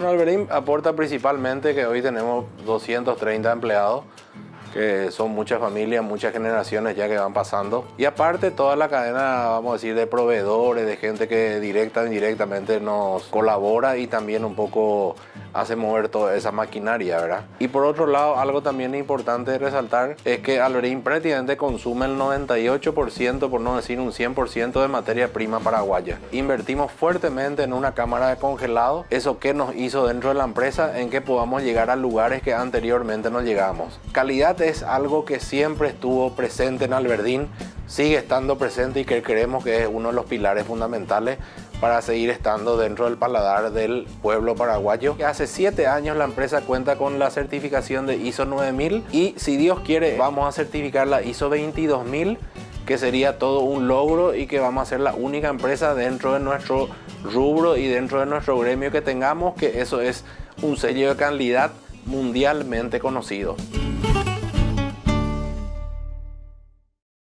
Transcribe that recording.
Bueno, Alberín aporta principalmente que hoy tenemos 230 empleados, que son muchas familias, muchas generaciones ya que van pasando. Y aparte toda la cadena, vamos a decir, de proveedores, de gente que directa o indirectamente nos colabora y también un poco hace mover toda esa maquinaria, ¿verdad? Y por otro lado, algo también importante de resaltar es que Alberín prácticamente consume el 98%, por no decir un 100% de materia prima paraguaya. Invertimos fuertemente en una cámara de congelado, eso que nos hizo dentro de la empresa en que podamos llegar a lugares que anteriormente no llegábamos. Calidad es algo que siempre estuvo presente en Alberdim, sigue estando presente y que creemos que es uno de los pilares fundamentales para seguir estando dentro del paladar del pueblo paraguayo. Hace 7 años la empresa cuenta con la certificación de ISO 9000 y si Dios quiere vamos a certificar la ISO 22000, que sería todo un logro y que vamos a ser la única empresa dentro de nuestro rubro y dentro de nuestro gremio que tengamos, que eso es un sello de calidad mundialmente conocido.